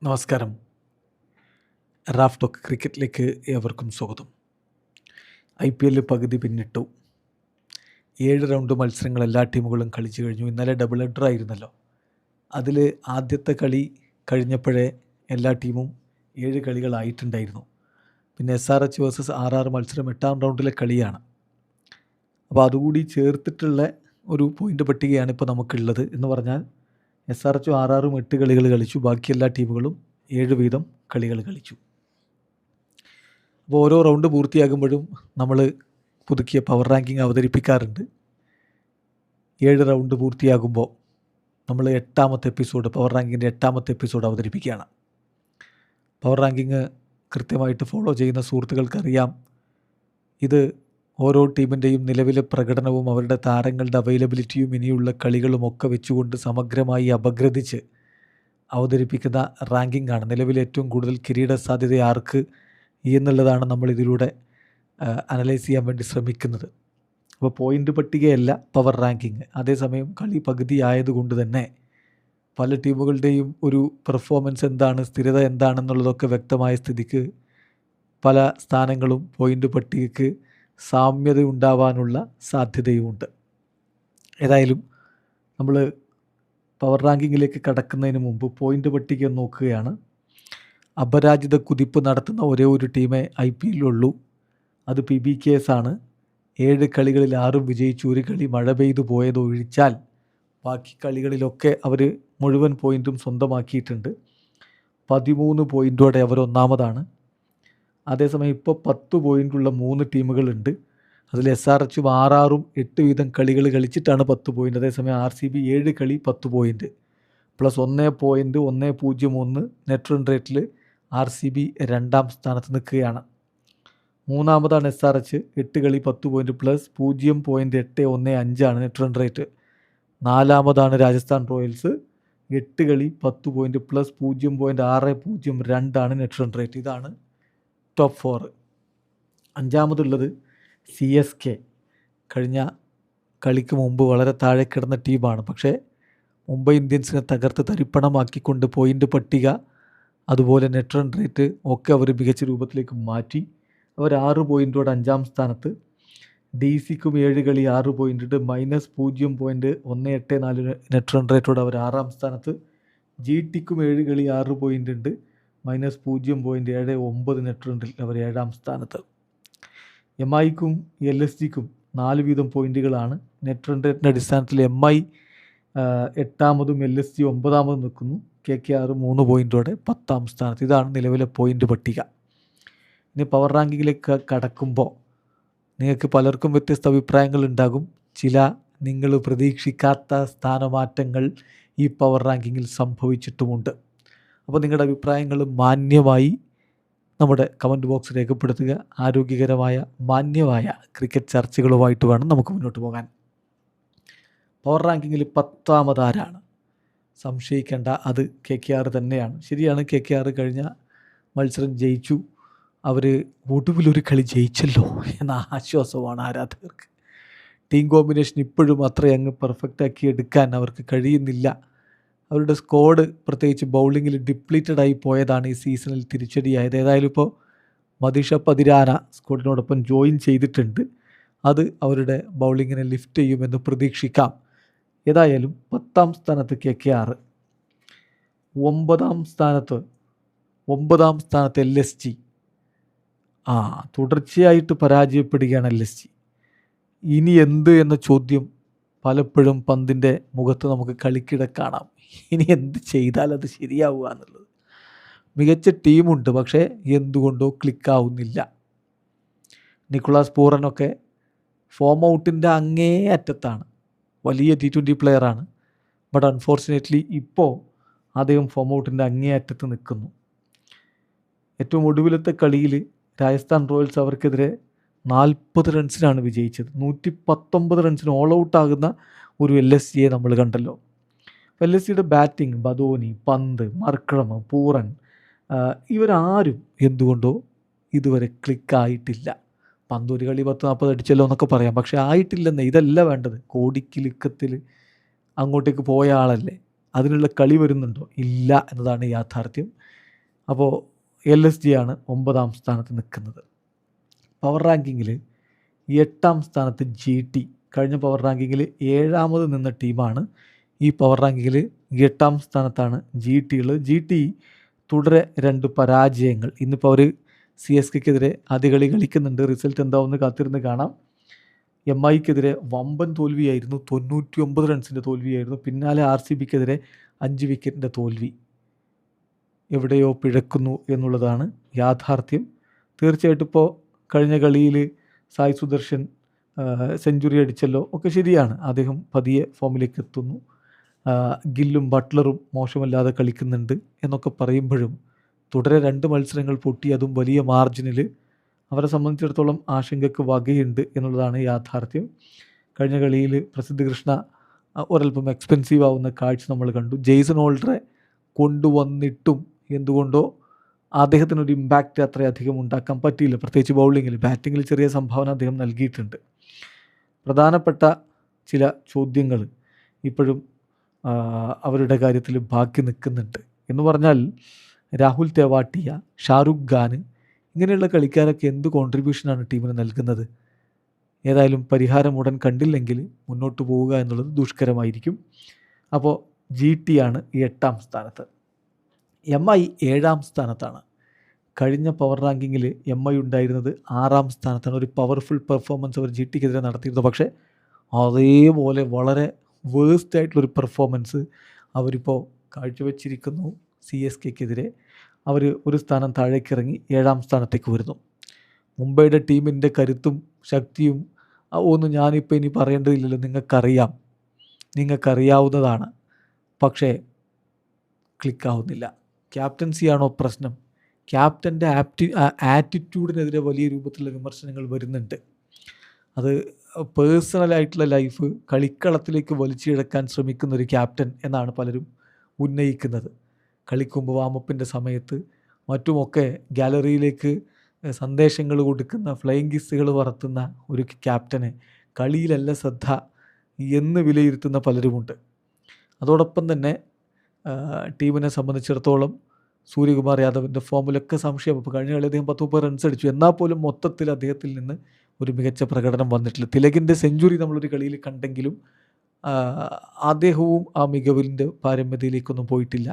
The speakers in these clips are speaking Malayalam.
നമസ്കാരം. റാഫ് ടോക്ക് ക്രിക്കറ്റിലേക്ക് ഏവർക്കും സ്വാഗതം. IPL പകുതി പിന്നിട്ടു. 7 റൗണ്ട് മത്സരങ്ങൾ എല്ലാ ടീമുകളും കളിച്ചു കഴിഞ്ഞു. ഇന്നലെ ഡബിൾ ഹെഡർ ആയിരുന്നല്ലോ. അതിൽ ആദ്യത്തെ കളി കഴിഞ്ഞപ്പോഴേ എല്ലാ ടീമും 7 കളികളായിട്ടുണ്ടായിരുന്നു. പിന്നെ SRH വേഴ്സസ് RR മത്സരം 8ാം റൗണ്ടിലെ കളിയാണ്. അപ്പോൾ അതുകൂടി ചേർത്തിട്ടുള്ള ഒരു പോയിൻ്റ് പട്ടികയാണ് ഇപ്പോൾ നമുക്കുള്ളത്. എന്ന് പറഞ്ഞാൽ SRHും RRും 8 കളികൾ കളിച്ചു. ബാക്കി എല്ലാ ടീമുകളും 7 വീതം കളികൾ കളിച്ചു. അപ്പോൾ ഓരോ റൗണ്ട് പൂർത്തിയാകുമ്പോഴും നമ്മൾ പുതുക്കിയ പവർ റാങ്കിങ് അവതരിപ്പിക്കാറുണ്ട്. 7 റൗണ്ട് പൂർത്തിയാകുമ്പോൾ നമ്മൾ 8ാമത്തെ എപ്പിസോഡ്, പവർ റാങ്കിങ്ങിൻ്റെ 8ാമത്തെ എപ്പിസോഡ് അവതരിപ്പിക്കുകയാണ്. പവർ റാങ്കിങ് കൃത്യമായിട്ട് ഫോളോ ചെയ്യുന്ന സുഹൃത്തുക്കൾക്കറിയാം, ഇത് ഓരോ ടീമിൻ്റെയും നിലവിലെ പ്രകടനവും അവരുടെ താരങ്ങളുടെ അവൈലബിലിറ്റിയും ഇനിയുള്ള കളികളും ഒക്കെ വെച്ചുകൊണ്ട് സമഗ്രമായി അപഗ്രഥിച്ച് അവതരിപ്പിക്കുന്ന റാങ്കിങ് ആണ്. നിലവിൽ ഏറ്റവും കൂടുതൽ കിരീട സാധ്യത ആർക്ക് എന്നുള്ളതാണ് നമ്മൾ ഇതിലൂടെ അനലൈസ് ചെയ്യാൻ വേണ്ടി ശ്രമിക്കുന്നത്. അപ്പോൾ പോയിൻ്റ് പട്ടികയല്ല പവർ റാങ്കിങ്. അതേസമയം കളി പകുതി ആയതുകൊണ്ട് തന്നെ പല ടീമുകളുടെയും ഒരു പെർഫോമൻസ് എന്താണ്, സ്ഥിരത എന്താണെന്നുള്ളതൊക്കെ വ്യക്തമായ സ്ഥിതിക്ക് പല സ്ഥാനങ്ങളും പോയിൻ്റ് പട്ടികയ്ക്ക് സാമ്യത ഉണ്ടാവാനുള്ള സാധ്യതയുമുണ്ട്. ഏതായാലും നമ്മൾ പവർ റാങ്കിങ്ങിലേക്ക് കടക്കുന്നതിന് മുമ്പ് പോയിൻ്റ് പട്ടിക നോക്കുകയാണ്. അപരാജിത കുതിപ്പ് നടത്തുന്ന ഒരേ ഒരു ടീമേ IPLുള്ളൂ. അത് PBKS ആണ്. 7 കളികളിൽ 6 വിജയിച്ചു. ഒരു കളി മഴ പെയ്തു പോയതൊഴിച്ചാൽ ബാക്കി കളികളിലൊക്കെ അവർ മുഴുവൻ പോയിൻറ്റും സ്വന്തമാക്കിയിട്ടുണ്ട്. 13 പോയിൻറ്റോടെ അവർ ഒന്നാമതാണ്. അതേസമയം ഇപ്പോൾ 10 പോയിൻ്റുള്ള 3 ടീമുകളുണ്ട്. അതിൽ SRHും RRും 8 വീതം കളികൾ കളിച്ചിട്ടാണ് 10 പോയിൻ്റ്. അതേസമയം RCB 7 കളി 10 പോയിൻ്റ് പ്ലസ് 1.101 നെറ്റ് റൺ റേറ്റിൽ RCB 2ാം സ്ഥാനത്ത് നിൽക്കുകയാണ്. മൂന്നാമതാണ് SRH 8 കളി 10 point plus 0.815 net run rate. 4ാമതാണ് രാജസ്ഥാൻ റോയൽസ് 8 കളി 10 point plus 0.602 net run rate. ഇതാണ് ടോപ്പ് 4. 5ാമതുള്ളത് CSK. കഴിഞ്ഞ കളിക്ക് മുമ്പ് വളരെ താഴെ കിടന്ന ടീമാണ്. പക്ഷേ മുംബൈ ഇന്ത്യൻസിനെ തകർത്ത് തരിപ്പണമാക്കിക്കൊണ്ട് പോയിൻ്റ് പട്ടിക അതുപോലെ നെറ്റ് റൺ റേറ്റ് ഒക്കെ അവർ മികച്ച രൂപത്തിലേക്ക് മാറ്റി. അവർ 6 പോയിൻറ്റോടെ 5ാം സ്ഥാനത്ത്. DCക്കും 7 കളി 6 പോയിൻ്റ് -0.184 നെറ്റ് റൺ റേറ്റോടെ അവർ 6ാം സ്ഥാനത്ത്. GTക്കും 7 കളി 6 പോയിൻ്റ് ഉണ്ട് -0.79 നെറ്റ് റൺ റേറ്റിൽ അവർ 7ാം സ്ഥാനത്ത്. MIക്കും LSGക്കും 4 വീതം പോയിൻറ്റുകളാണ്. നെറ്റ് റൺ റേറ്റിൻ്റെ അടിസ്ഥാനത്തിൽ MI 8ാമതും LSG 9ാമതും നിൽക്കുന്നു. KKR 3 പോയിൻറ്റോടെ 10ാം സ്ഥാനത്ത്. ഇതാണ് നിലവിലെ പോയിൻ്റ് പട്ടിക. ഇനി പവർ റാങ്കിങ്ങിലേക്ക് കടക്കുമ്പോൾ നിങ്ങൾക്ക് പലർക്കും വ്യത്യസ്ത അഭിപ്രായങ്ങളുണ്ടാകും. ചില നിങ്ങൾ പ്രതീക്ഷിക്കാത്ത സ്ഥാനമാറ്റങ്ങൾ ഈ പവർ റാങ്കിങ്ങിൽ സംഭവിച്ചിട്ടുമുണ്ട്. അപ്പോൾ നിങ്ങളുടെ അഭിപ്രായങ്ങൾ മാന്യമായി നമ്മുടെ കമൻറ്റ് ബോക്സ് രേഖപ്പെടുത്തുക. ആരോഗ്യകരമായ മാന്യമായ ക്രിക്കറ്റ് ചർച്ചകളുമായിട്ട് വേണം നമുക്ക് മുന്നോട്ട് പോകാൻ. പവർ റാങ്കിങ്ങിൽ 10ാമതാരാണ്? സംശയിക്കേണ്ട, അത് KKR തന്നെയാണ്. ശരിയാണ്, KKR കഴിഞ്ഞ മത്സരം ജയിച്ചു. അവർ ഒടുവിലൊരു കളി ജയിച്ചല്ലോ എന്ന ആശ്വാസമാണ് ആരാധകർക്ക്. ടീം കോമ്പിനേഷൻ ഇപ്പോഴും അത്രയങ്ങ് പെർഫെക്റ്റാക്കി എടുക്കാൻ അവർക്ക് കഴിയുന്നില്ല. അവരുടെ സ്ക്വാഡ് പ്രത്യേകിച്ച് ബൗളിങ്ങിൽ ഡിപ്ലീറ്റഡായി പോയതാണ് ഈ സീസണിൽ തിരിച്ചടിയായത്. ഏതായാലും ഇപ്പോൾ മദീഷ പതിരാന സ്ക്വാഡിനോടൊപ്പം ജോയിൻ ചെയ്തിട്ടുണ്ട്. അത് അവരുടെ ബൗളിങ്ങിനെ ലിഫ്റ്റ് ചെയ്യുമെന്ന് പ്രതീക്ഷിക്കാം. ഏതായാലും 10ാം സ്ഥാനത്ത് KKR, 9ാം സ്ഥാനത്ത് LSG. തുടർച്ചയായിട്ട് പരാജയപ്പെടുകയാണ് LSG. ഇനി എന്ത് എന്ന ചോദ്യം പലപ്പോഴും പന്തിൻ്റെ മുഖത്ത് നമുക്ക് കളിക്കിടെ കാണാം. ഇനി എന്ത് ചെയ്താൽ അത് ശരിയാവുക എന്നുള്ളത്. മികച്ച ടീമുണ്ട്, പക്ഷേ എന്തുകൊണ്ടോ ക്ലിക്കാവുന്നില്ല. നിക്കോളാസ് പൂറനൊക്കെ ഫോം ഔട്ടിൻ്റെ അങ്ങേ അറ്റത്താണ്. വലിയ T20 പ്ലെയറാണ്. ബട്ട് അൺഫോർച്ചുനേറ്റ്ലി ഇപ്പോൾ അദ്ദേഹം ഫോം ഔട്ടിൻ്റെ അങ്ങേ അറ്റത്ത് നിൽക്കുന്നു. ഏറ്റവും ഒടുവിലത്തെ കളിയിൽ രാജസ്ഥാൻ റോയൽസ് അവർക്കെതിരെ 40 റൺസിനാണ് വിജയിച്ചത്. 119 റൺസിന് ഓൾ ഔട്ടാകുന്ന ഒരു LSGയെ നമ്മൾ കണ്ടല്ലോ. LSGയുടെ ബാറ്റിംഗ്, ബദോനി, പന്ത്, മർക്രം, പൂറൻ, ഇവരാരും എന്തുകൊണ്ടോ ഇതുവരെ ക്ലിക്കായിട്ടില്ല. പന്ത് ഒരു കളി 10-40 അടിച്ചല്ലോ എന്നൊക്കെ പറയാം, പക്ഷേ ആയിട്ടില്ലെന്നേ. ഇതല്ല വേണ്ടത്. കോടിക്കിലുക്കത്തിൽ അങ്ങോട്ടേക്ക് പോയ ആളല്ലേ. അതിനുള്ള കളി വരുന്നുണ്ടോ? ഇല്ല എന്നതാണ് യാഥാർത്ഥ്യം. അപ്പോൾ LSG ആണ് 9ാം സ്ഥാനത്ത് നിൽക്കുന്നത്. പവർ റാങ്കിങ്ങിൽ 8ാം സ്ഥാനത്ത് GT. കഴിഞ്ഞ പവർ റാങ്കിങ്ങിൽ 7ാമത് നിന്ന ടീമാണ്. ഈ പവർ റാങ്കിങ്ങിൽ 8ാം സ്ഥാനത്താണ് GT ഉള്ളത്. GT തുടരെ 2 പരാജയങ്ങൾ. ഇന്നിപ്പോൾ അവർ CSKക്കെതിരെ ആദ്യ കളി കളിക്കുന്നുണ്ട്. റിസൾട്ട് എന്താവുമെന്ന് കാത്തിരുന്ന് കാണാം. MIക്കെതിരെ വമ്പൻ തോൽവിയായിരുന്നു. 99 റൺസിൻ്റെ തോൽവിയായിരുന്നു. പിന്നാലെ RCBക്കെതിരെ 5 വിക്കറ്റിൻ്റെ തോൽവി. എവിടെയോ പിഴക്കുന്നു എന്നുള്ളതാണ് യാഥാർത്ഥ്യം. തീർച്ചയായിട്ടും ഇപ്പോൾ കഴിഞ്ഞ കളിയിൽ സായ് സുദർശൻ സെഞ്ചുറി അടിച്ചല്ലോ, ഒക്കെ ശരിയാണ്. അദ്ദേഹം പതിയെ ഫോമിലേക്ക് എത്തുന്നു. ഗില്ലും ബട്ട്ലറും മോശമല്ലാതെ കളിക്കുന്നുണ്ട് എന്നൊക്കെ പറയുമ്പോഴും തുടരെ 2 മത്സരങ്ങൾ പൊട്ടി, അതും വലിയ മാർജിനിൽ. അവരെ സംബന്ധിച്ചിടത്തോളം ആശങ്കയ്ക്ക് വകയുണ്ട് എന്നുള്ളതാണ് യാഥാർത്ഥ്യം. കഴിഞ്ഞ കളിയിൽ പ്രസിദ്ധ കൃഷ്ണ ഒരൽപ്പം എക്സ്പെൻസീവ് ആവുന്ന കാഴ്ച നമ്മൾ കണ്ടു. ജെയ്സൺ ഹോൾഡറെ കൊണ്ടുവന്നിട്ടും എന്തുകൊണ്ടോ അദ്ദേഹത്തിനൊരു ഇമ്പാക്റ്റ് അത്രയധികം ഉണ്ടാക്കാൻ പറ്റിയില്ല, പ്രത്യേകിച്ച് ബൗളിങ്ങിൽ. ബാറ്റിങ്ങിൽ ചെറിയ സംഭാവന അദ്ദേഹം നൽകിയിട്ടുണ്ട്. പ്രധാനപ്പെട്ട ചില ചോദ്യങ്ങൾ ഇപ്പോഴും അവരുടെ കാര്യത്തിൽ ബാക്കി നിൽക്കുന്നുണ്ട്. എന്ന് പറഞ്ഞാൽ രാഹുൽ തെവാട്ടിയ, ഷാറുഖ് ഖാൻ, ഇങ്ങനെയുള്ള കളിക്കാരൊക്കെ എന്ത് കോൺട്രിബ്യൂഷനാണ് ടീമിന് നൽകുന്നത്? ഏതായാലും പരിഹാരം ഉടൻ കണ്ടില്ലെങ്കിൽ മുന്നോട്ട് പോവുക എന്നുള്ളത് ദുഷ്കരമായിരിക്കും. അപ്പോൾ GT ആണ് 8ാം സ്ഥാനത്ത്. MI 7ാം സ്ഥാനത്താണ്. കഴിഞ്ഞ പവർ റാങ്കിങ്ങിൽ MI ഉണ്ടായിരുന്നത് 6ാം സ്ഥാനത്താണ്. ഒരു പവർഫുൾ പെർഫോമൻസ് അവർ GTക്കെതിരെ നടത്തിയിരുന്നു. പക്ഷേ അതേപോലെ വളരെ വേഴ്സ്റ്റ് ആയിട്ടുള്ളൊരു പെർഫോമൻസ് അവരിപ്പോൾ കാഴ്ചവെച്ചിരിക്കുന്നു CSKക്കെതിരെ. അവർ ഒരു സ്ഥാനം താഴേക്കിറങ്ങി 7ാം സ്ഥാനത്തേക്ക് വരുന്നു. മുംബൈയുടെ ടീമിൻ്റെ കരുത്തും ശക്തിയും ഒന്നും ഞാനിപ്പോൾ ഇനി പറയേണ്ടതില്ലല്ലോ, നിങ്ങൾക്കറിയാവുന്നതാണ്. പക്ഷേ ക്ലിക്കാവുന്നില്ല. ക്യാപ്റ്റൻസിയാണോ പ്രശ്നം? ക്യാപ്റ്റൻ്റെ ആറ്റിറ്റ്യൂഡിനെതിരെ വലിയ രൂപത്തിലുള്ള വിമർശനങ്ങൾ വരുന്നുണ്ട്. അത് പേഴ്സണലായിട്ടുള്ള ലൈഫ് കളിക്കളത്തിലേക്ക് വലിച്ചിഴക്കാൻ ശ്രമിക്കുന്ന ഒരു ക്യാപ്റ്റൻ എന്നാണ് പലരും ഉന്നയിക്കുന്നത്. കളിക്കുമ്പോൾ വാമപ്പിൻ്റെ സമയത്ത് മറ്റുമൊക്കെ ഗാലറിയിലേക്ക് സന്ദേശങ്ങൾ കൊടുക്കുന്ന, ഫ്ലൈയിങ് കിസ്സുകൾ പറത്തുന്ന ഒരു ക്യാപ്റ്റന് കളിയിലല്ല ശ്രദ്ധ എന്ന് വിലയിരുത്തുന്ന പലരുമുണ്ട്. അതോടൊപ്പം തന്നെ ടീമിനെ സംബന്ധിച്ചിടത്തോളം സൂര്യകുമാർ യാദവിൻ്റെ ഫോമിലൊക്കെ സംശയം. അപ്പോൾ കഴിഞ്ഞ കളി അദ്ദേഹം 10-30 റൺസ് അടിച്ചു, എന്നാൽ പോലും മൊത്തത്തിൽ അദ്ദേഹത്തിൽ നിന്ന് ഒരു മികച്ച പ്രകടനം വന്നിട്ടില്ല. തിലകിൻ്റെ സെഞ്ചുറി നമ്മളൊരു കളിയിൽ കണ്ടെങ്കിലും അദ്ദേഹവും ആ മികവിൻ്റെ പാരമ്യതയിലേക്കൊന്നും പോയിട്ടില്ല.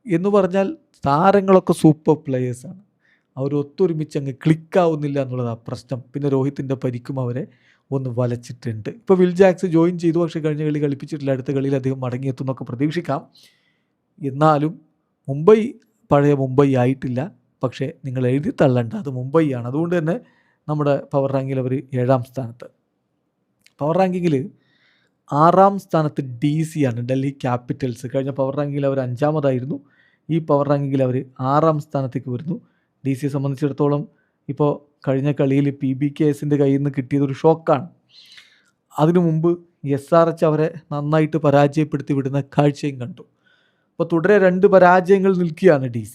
എന്ന് പറഞ്ഞാൽ താരങ്ങളൊക്കെ സൂപ്പർ പ്ലെയേഴ്സാണ്, അവരൊത്തൊരുമിച്ച് അങ്ങ് ക്ലിക്കാവുന്നില്ല എന്നുള്ളതാണ് പ്രശ്നം. പിന്നെ രോഹിത്തിൻ്റെ പരിക്കും അവരെ ഒന്ന് വലച്ചിട്ടുണ്ട്. ഇപ്പോൾ വിൽ ജാക്സ് ജോയിൻ ചെയ്തു, പക്ഷേ കഴിഞ്ഞ കളി കളിപ്പിച്ചിട്ടില്ല. അടുത്ത കളിയിൽ അദ്ദേഹം മടങ്ങിയെത്തുന്നൊക്കെ പ്രതീക്ഷിക്കാം. എന്നാലും മുംബൈ പഴയ മുംബൈ ആയിട്ടില്ല. പക്ഷേ നിങ്ങൾ എഴുതി തള്ളണ്ട, അത് മുംബൈയാണ്. അതുകൊണ്ട് തന്നെ നമ്മുടെ പവർ റാങ്കിങ്ങിൽ അവർ 7ാം സ്ഥാനത്ത്. പവർ റാങ്കിങ്ങിൽ 6ാം സ്ഥാനത്ത് DC ആണ്, ഡൽഹി ക്യാപിറ്റൽസ്. കഴിഞ്ഞ പവർ റാങ്കിങ്ങിൽ അവർ 5ാമതായിരുന്നു. ഈ പവർ റാങ്കിങ്ങിൽ അവർ 6ാം സ്ഥാനത്തേക്ക് വരുന്നു. DCയെ സംബന്ധിച്ചിടത്തോളം ഇപ്പോൾ കഴിഞ്ഞ കളിയിൽ PBKSൻ്റെ കയ്യിൽ നിന്ന് കിട്ടിയതൊരു ഷോക്കാണ്. അതിനു മുമ്പ് SRH അവരെ നന്നായിട്ട് പരാജയപ്പെടുത്തി വിടുന്ന കാഴ്ചയും കണ്ടു. അപ്പോൾ തുടരെ 2 പരാജയങ്ങൾ നിൽക്കുകയാണ് DC.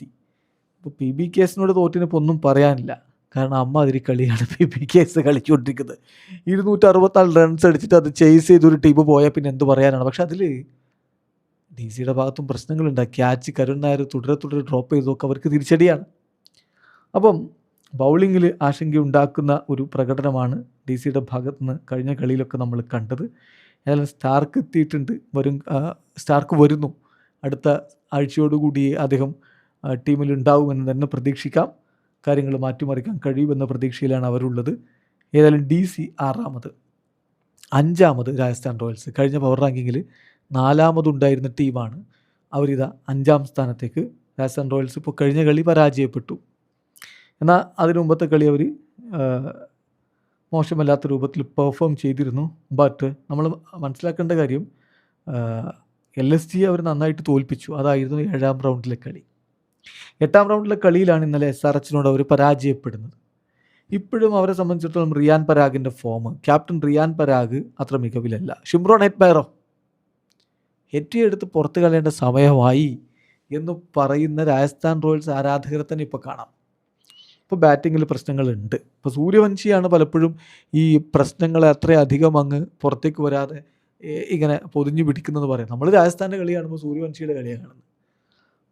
ഇപ്പോൾ PBKSനോട് തോറ്റിനിപ്പോൾ ഒന്നും പറയാനില്ല, കാരണം അമ്മാതിരി കളിയാണ് PBKS കളിച്ചുകൊണ്ടിരിക്കുന്നത്. 264 റൺസ് അടിച്ചിട്ട് അത് ചേസ് ചെയ്തൊരു ടീം പോയാൽ പിന്നെ എന്ത് പറയാനാണ്. പക്ഷെ അതിൽ DCയുടെ ഭാഗത്തും പ്രശ്നങ്ങളുണ്ട്. ക്യാച്ച് കരുൺ നായർ തുടരെ ഡ്രോപ്പ് ചെയ്തൊക്കെ അവർക്ക് തിരിച്ചടിയാണ്. അപ്പം ബൗളിങ്ങിൽ ആശങ്കയുണ്ടാക്കുന്ന ഒരു പ്രകടനമാണ് DCയുടെ ഭാഗത്തു നിന്ന് കഴിഞ്ഞ കളിയിലൊക്കെ നമ്മൾ കണ്ടത്. ഏതായാലും സ്റ്റാർക്ക് എത്തിയിട്ടുണ്ട്, സ്റ്റാർക്ക് വരുന്നു. അടുത്ത ആഴ്ചയോടുകൂടി അദ്ദേഹം ടീമിലുണ്ടാവുമെന്ന് തന്നെ പ്രതീക്ഷിക്കാം. കാര്യങ്ങൾ മാറ്റിമറിക്കാൻ കഴിയുമെന്ന പ്രതീക്ഷയിലാണ് അവരുള്ളത്. ഏതായാലും DC 6ാമത്. 5ാമത് രാജസ്ഥാൻ റോയൽസ്. കഴിഞ്ഞ പവർ റാങ്കിങ്ങിൽ 4ാമതുണ്ടായിരുന്ന ടീമാണ്. അവരിതാ 5ാം സ്ഥാനത്തേക്ക്. രാജസ്ഥാൻ റോയൽസ് ഇപ്പോൾ കഴിഞ്ഞ കളി പരാജയപ്പെട്ടു, എന്നാൽ അതിനു മുമ്പത്തെ കളി അവർ മോശമല്ലാത്ത രൂപത്തിൽ പെർഫോം ചെയ്തിരുന്നു. ബട്ട് നമ്മൾ മനസ്സിലാക്കേണ്ട കാര്യം LSG അവർ നന്നായിട്ട് തോൽപ്പിച്ചു. അതായിരുന്നു 7ാം റൗണ്ടിലെ കളി. 8ാം റൗണ്ടിലെ കളിയിലാണ് ഇന്നലെ SRHനോട് അവർ പരാജയപ്പെടുന്നത്. ഇപ്പോഴും അവരെ സംബന്ധിച്ചിടത്തോളം റിയാൻ പരാഗിൻ്റെ ഫോം, ക്യാപ്റ്റൻ റിയാൻ പരാഗ് അത്ര മികവിലല്ല. ഷിംറോൺ ഹെറ്റ്മയറോ ഹെറ്റിയെടുത്ത് പുറത്ത് കളയേണ്ട സമയമായി എന്ന് പറയുന്ന രാജസ്ഥാൻ റോയൽസ് ആരാധകരെ തന്നെ ഇപ്പോൾ കാണാം. ഇപ്പോൾ ബാറ്റിങ്ങിൽ പ്രശ്നങ്ങളുണ്ട്. ഇപ്പോൾ സൂര്യവംശിയാണ് പലപ്പോഴും ഈ പ്രശ്നങ്ങളെ അത്രയധികം അങ്ങ് പുറത്തേക്ക് വരാതെ ഇങ്ങനെ പൊതിഞ്ഞു പിടിക്കുന്നതെന്ന് പറയാം. നമ്മൾ രാജസ്ഥാൻ്റെ കളി കാണുമ്പോൾ സൂര്യവംശിയുടെ കളിയാണ് കാണുന്നത്.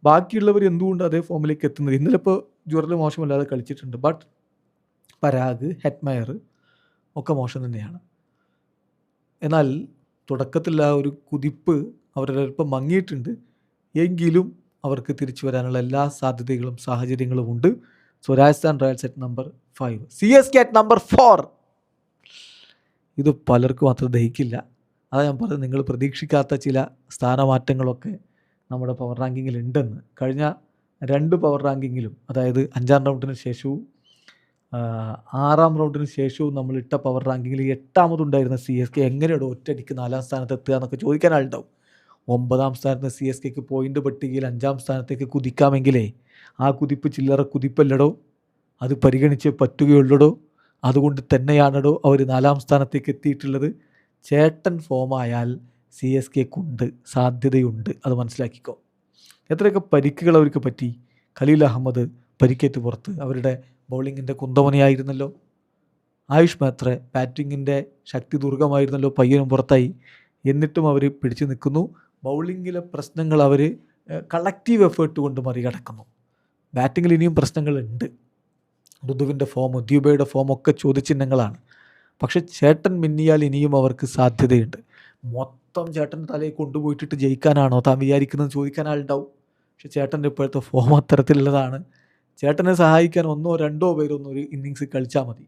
ബാക്കിയുള്ളവർ എന്തുകൊണ്ട് അതേ ഫോമിലേക്ക് എത്തുന്നത്? ഇന്നലെ ഇപ്പോൾ ജുറൽ മോശമല്ലാതെ കളിച്ചിട്ടുണ്ട്. ബട്ട് പരാഗ്, ഹെറ്റ്മയർ ഒക്കെ മോശം തന്നെയാണ്. എന്നാൽ തുടക്കത്തിൽ ആ ഒരു കുതിപ്പ് അവരുടെ അല്പം മങ്ങിയിട്ടുണ്ട്. എങ്കിലും അവർക്ക് തിരിച്ചു വരാനുള്ള എല്ലാ സാധ്യതകളും സാഹചര്യങ്ങളും ഉണ്ട്. So Rajasthan Royals at number 5, CSK at number 4. ഇത് പലർക്കും അത്ര ദഹിക്കില്ല. അതാ ഞാൻ പറഞ്ഞത്, നിങ്ങൾ പ്രതീക്ഷിക്കാത്ത ചില സ്ഥാനമാറ്റങ്ങളൊക്കെ നമ്മുടെ പവർ റാങ്കിങ്ങിൽ ഉണ്ടെന്ന്. കഴിഞ്ഞ 2 പവർ റാങ്കിങ്ങിലും, അതായത് 5ാം റൗണ്ടിന് ശേഷവും 6ാം റൗണ്ടിന് ശേഷവും നമ്മളിട്ട പവർ റാങ്കിങ്ങിൽ 8ാമതുണ്ടായിരുന്ന CSK എങ്ങനെയാണ് ഒറ്റയടിക്ക് 4ാം സ്ഥാനത്ത് എത്തുക എന്നൊക്കെ ചോദിക്കാൻ ആളുണ്ടാവും. 9ാം സ്ഥാനത്ത് CSKക്ക് പോയിൻ്റ് പട്ടികയിൽ 5ാം സ്ഥാനത്തേക്ക് കുതിക്കാമെങ്കിലേ ആ കുതിപ്പ് ചില്ലറ കുതിപ്പല്ലടോ, അത് പരിഗണിച്ചേ പറ്റുകയുള്ളടോ. അതുകൊണ്ട് തന്നെയാണടോ അവർ 4ാം സ്ഥാനത്തേക്ക് എത്തിയിട്ടുള്ളത്. ചേട്ടൻ ഫോമായാൽ CSKക്കുണ്ട്, സാധ്യതയുണ്ട്, അത് മനസ്സിലാക്കിക്കോ. എത്രയൊക്കെ പരിക്കുകൾ അവർക്ക് പറ്റി. ഖലീൽ അഹമ്മദ് പരിക്കേറ്റ് പുറത്ത്, അവരുടെ ബൗളിങ്ങിൻ്റെ കുന്തമനയായിരുന്നല്ലോ. ആയുഷ് മേത്രെ ബാറ്റിങ്ങിൻ്റെ ശക്തി ദുർഗമായിരുന്നല്ലോ, പയ്യനും പുറത്തായി. എന്നിട്ടും അവർ പിടിച്ചു നിൽക്കുന്നു. ബൗളിങ്ങിലെ പ്രശ്നങ്ങൾ അവർ കളക്റ്റീവ് എഫേർട്ട് കൊണ്ട് മറികടക്കുന്നു. ബാറ്റിങ്ങിൽ ഇനിയും പ്രശ്നങ്ങളുണ്ട്. ഋതുവിൻ്റെ ഫോം, ദ്യൂബയുടെ ഫോമൊക്കെ ചോദ്യചിഹ്നങ്ങളാണ്. പക്ഷെ ചേട്ടൻ മിന്നിയാൽ ഇനിയും അവർക്ക് സാധ്യതയുണ്ട്. മൊത്തം ചേട്ടൻ്റെ തലയിൽ കൊണ്ടുപോയിട്ടിട്ട് ജയിക്കാനാണോ താൻ വിചാരിക്കുന്നത് ചോദിക്കാൻ ആളുണ്ടാവും. പക്ഷെ ചേട്ടൻ്റെ ഇപ്പോഴത്തെ ഫോം അത്തരത്തിലുള്ളതാണ്. ചേട്ടനെ സഹായിക്കാൻ 1 or 2 പേരൊന്നും ഒരു ഇന്നിങ്സ് കളിച്ചാൽ മതി,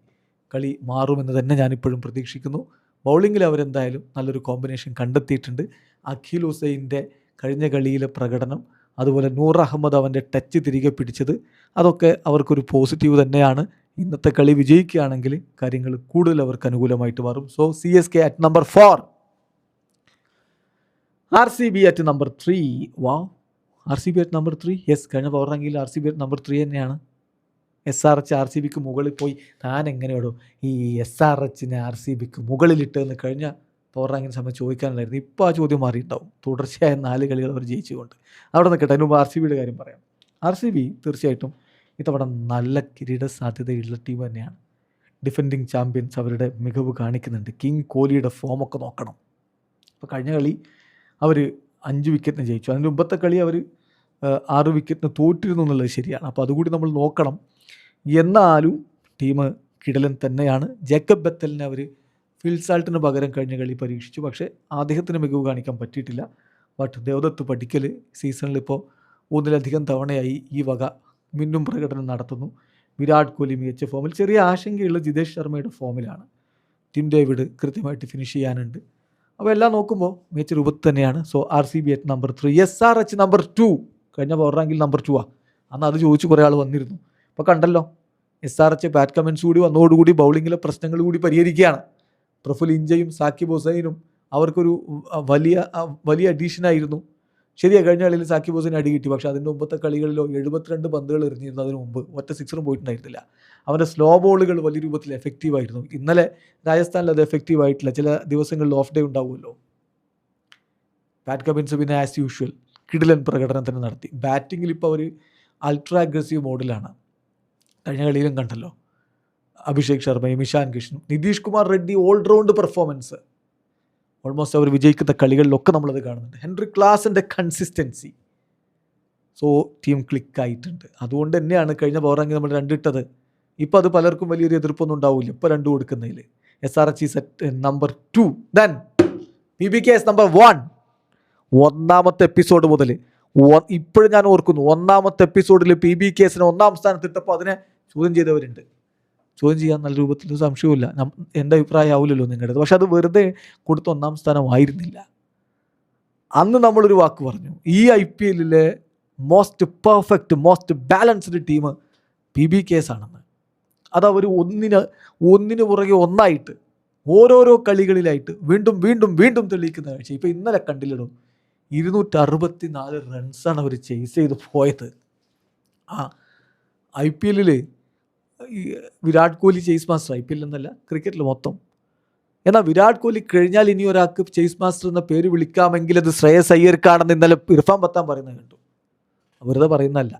കളി മാറുമെന്ന് തന്നെ ഞാനിപ്പോഴും പ്രതീക്ഷിക്കുന്നു. ബൗളിങ്ങിൽ അവരെന്തായാലും നല്ലൊരു കോമ്പിനേഷൻ കണ്ടെത്തിയിട്ടുണ്ട്. അഖിൽ ഹുസൈൻ്റെ കഴിഞ്ഞ കളിയിലെ പ്രകടനം, അതുപോലെ നൂർ അഹമ്മദ് അവൻ്റെ ടച്ച് തിരികെ പിടിച്ചത്, അതൊക്കെ അവർക്കൊരു പോസിറ്റീവ് തന്നെയാണ്. ഇന്നത്തെ കളി വിജയിക്കുകയാണെങ്കിൽ കാര്യങ്ങൾ കൂടുതൽ അവർക്ക് അനുകൂലമായിട്ട് മാറും. So CSK at number 4, RCB at number 3. RCB at number 3. Yes, കഴിഞ്ഞ പവർ റാങ്കിങ്ങിൽ RCB അറ്റ് നമ്പർ 3 തന്നെയാണ്. SRH RCBക്ക് മുകളിൽ പോയി. താൻ എങ്ങനെയാണോ ഈ SRHനെ RCBക്ക് മുകളിലിട്ടെന്ന് കഴിഞ്ഞ പവർ റാങ്കിന് സമയം ചോദിക്കാനുണ്ടായിരുന്നു. ഇപ്പോൾ ആ ചോദ്യം മാറിയിട്ടുണ്ടാവും. തുടർച്ചയായ 4 കളികൾ അവർ ജയിച്ചുകൊണ്ട്. അവിടെ നിൽക്കട്ടെ, അതിന് മുമ്പ് RCBയുടെ കാര്യം പറയാം. RCB തീർച്ചയായിട്ടും ഇത്തവണ നല്ല കിരീട സാധ്യതയുള്ള ടീം തന്നെയാണ്. ഡിഫെൻഡിങ് ചാമ്പ്യൻസ് അവരുടെ മികവ് കാണിക്കുന്നുണ്ട്. കിങ് കോഹ്ലിയുടെ ഫോമൊക്കെ നോക്കണം. അപ്പോൾ കഴിഞ്ഞ കളി അവർ 5 വിക്കറ്റിന് ജയിച്ചു. അതിന് മുമ്പത്തെ കളി അവർ 6 വിക്കറ്റിന് തോറ്റിരുന്നു എന്നുള്ളത് ശരിയാണ്. അപ്പോൾ അതുകൂടി നമ്മൾ നോക്കണം. എന്നാലും ടീം കിടലൻ തന്നെയാണ്. ജേക്കബ് ബത്തലിനെ അവർ ഫിൽസാൾട്ടിന് പകരം കഴിഞ്ഞ കളി പരീക്ഷിച്ചു. പക്ഷേ അദ്ദേഹത്തിന് മികവ് കാണിക്കാൻ പറ്റിയിട്ടില്ല. ബട്ട് ദേവദത്ത് പടിക്കൽ സീസണിൽ ഇപ്പോൾ 1-ലധികം തവണയായി ഈ വക മിന്നും പ്രകടനം നടത്തുന്നു. വിരാട് കോഹ്ലി മികച്ച ഫോമിൽ. ചെറിയ ആശങ്കയുള്ള ജിതേഷ് ശർമ്മയുടെ ഫോമിലാണ്. ടിം ഡേവിഡ് കൃത്യമായിട്ട് ഫിനിഷ് ചെയ്യാനുണ്ട്. അപ്പോൾ എല്ലാം നോക്കുമ്പോൾ മികച്ച രൂപത്തിൽ തന്നെയാണ്. So RCB at number 3. SRH number 2. കഴിഞ്ഞ പവർ റാങ്കിൽ നമ്പർ 2 അന്ന് അത് ചോദിച്ച് കുറേ ആൾ വന്നിരുന്നു. അപ്പോൾ കണ്ടല്ലോ, SRH ബാറ്റ് കമൻസ് കൂടി വന്നതോടുകൂടി ബൗളിങ്ങിലെ പ്രശ്നങ്ങൾ കൂടി പരിഹരിക്കുകയാണ്. പ്രഫുൽ ഇഞ്ചയും സാക്കിബ് ഹുസൈനും അവർക്കൊരു വലിയ അഡീഷനായിരുന്നു. ശരിയാണ്, കഴിഞ്ഞ കളിയിൽ സാക്കിബ് ഹുസൈൻ അടി കിട്ടി. പക്ഷേ അതിൻ്റെ മുമ്പത്തെ കളികളിലോ 72 പന്തുകൾ എറിഞ്ഞിരുന്നു. അതിന് മുമ്പ് ഒറ്റ സിക്സറും പോയിട്ടുണ്ടായിരുന്നില്ല. അവൻ്റെ സ്ലോ ബോളുകൾ വലിയ രൂപത്തിൽ എഫക്റ്റീവായിരുന്നു. ഇന്നലെ രാജസ്ഥാനിൽ അത് എഫക്റ്റീവായിട്ടില്ല. ചില ദിവസങ്ങളിൽ ഓഫ് ഡേ ഉണ്ടാവുമല്ലോ. പാറ്റ് കമിൻസ് പിന്നെ ആസ് യൂഷ്വൽ കിടിലൻ പ്രകടനം തന്നെ നടത്തി. ബാറ്റിങ്ങിൽ ഇപ്പോൾ അവർ അൾട്രാ അഗ്രസീവ് മോഡിലാണ്. കഴിഞ്ഞ കളിയിലും കണ്ടല്ലോ, അഭിഷേക് ശർമ്മയും ഇഷാൻ കിഷനും Nitish Kumar Reddy all-round performance. Almost അവർ വിജയിക്കുന്ന കളികളിലൊക്കെ നമ്മളത് കാണുന്നുണ്ട്. ഹെൻറി ക്ലാസിൻ്റെ കൺസിസ്റ്റൻസി. സോ ടീം ക്ലിക്കായിട്ടുണ്ട്. അതുകൊണ്ട് തന്നെയാണ് കഴിഞ്ഞ പവർ റാങ്കിൽ നമ്മൾ 2 ഇട്ടത്. ഇപ്പോൾ അത് പലർക്കും വലിയൊരു എതിർപ്പൊന്നും ഉണ്ടാവില്ല ഇപ്പോൾ 2 കൊടുക്കുന്നതിൽ. SRH set number 2. Then PBKS number 1. 1ാമത്തെ എപ്പിസോഡ് മുതൽ ഇപ്പോഴും ഞാൻ ഓർക്കുന്നു, 1ാമത്തെ എപ്പിസോഡിൽ PBKSനെ 1ാം സ്ഥാനത്തിട്ടപ്പോൾ അതിനെ ചോദ്യം ചെയ്തവരുണ്ട്. ചോദ്യം ചെയ്യാൻ നല്ല രൂപത്തിൽ സംശയമില്ല. എൻ്റെ അഭിപ്രായം ആവില്ലല്ലോ നിങ്ങളുടേത്. പക്ഷെ അത് വെറുതെ കൊടുത്ത 1ാം സ്ഥാനമായിരുന്നില്ല. അന്ന് നമ്മളൊരു വാക്ക് പറഞ്ഞു, ഈ IPLലെ most perfect, most balanced team PBKS ആണെന്ന്. അതവർ ഒന്നിന് പുറകെ ഒന്നായിട്ട് ഓരോരോ കളികളിലായിട്ട് വീണ്ടും വീണ്ടും വീണ്ടും തെളിയിക്കുന്ന കാഴ്ച. ഇപ്പോൾ ഇന്നലെ കണ്ടില്ലടോ, 264 റൺസാണ് അവർ ചേസ് ചെയ്ത് പോയത്. IPLൽ ഈ Virat Kohli chase master, IPL എന്നല്ല ക്രിക്കറ്റിൽ മൊത്തം. എന്നാൽ വിരാട് കോഹ്ലി കഴിഞ്ഞാൽ ഇനി ഒരാൾക്ക് ചേസ് മാസ്റ്റർ എന്ന പേര് വിളിക്കാമെങ്കിൽ അത് ശ്രേയസ് അയ്യർക്കാണെന്ന് ഇന്നലെ ഇർഫാൻ പത്താൻ പറയുന്നത് കണ്ടു. വെറുതെ പറയുന്നതല്ല.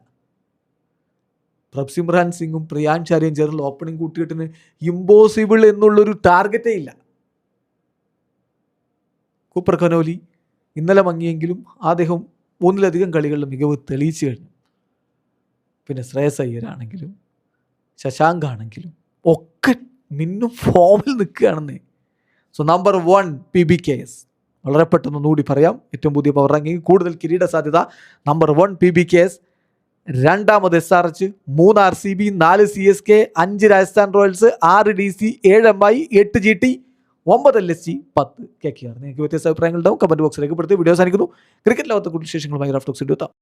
പ്രഭ്സിമ്രാൻ സിംഗും പ്രിയാൻ ചാരിയും ചേർന്ന് ഓപ്പണിംഗ് കൂട്ടിയിട്ടിന് ഇമ്പോസിബിൾ എന്നുള്ളൊരു ടാർഗറ്റേ ഇല്ല. കൂപ്പർ കനോലി ഇന്നലെ മങ്ങിയെങ്കിലും അദ്ദേഹം ഒന്നിലധികം കളികളിൽ മികവ് തെളിയിച്ചു കഴിഞ്ഞു. പിന്നെ ശ്രേയസ് അയ്യരാണെങ്കിലും ശശാങ്ക് ആണെങ്കിലും ഒക്കെ മിന്നും ഫോമിൽ നിൽക്കുകയാണെന്നേ. So number 1 PBKS. വളരെ പെട്ടെന്ന് ഒന്നുകൂടി പറയാം, ഏറ്റവും പുതിയ പവർ റാങ്കിങ്, കൂടുതൽ കിരീട സാധ്യത. Number 1 PBKS, 2 SRH, 3 RCB, 4 CSK, 5 Rajasthan Royals, 6 DC, 7 MI, 8 GT, 9 LSG, 10 KKR. നിങ്ങൾക്ക് വ്യത്യസ്ത അഭിപ്രായങ്ങൾ ഉണ്ടാവും, കമന്റ് ബോക്സിൽ രേഖപ്പെടുത്തി. വീഡിയോ അവസാനിക്കുന്നു. ക്രിക്കറ്റ് ലോകത്തെ കൂടുതൽ വിശേഷങ്ങളുമായി റാഫ് ടോക്സ് എത്താം.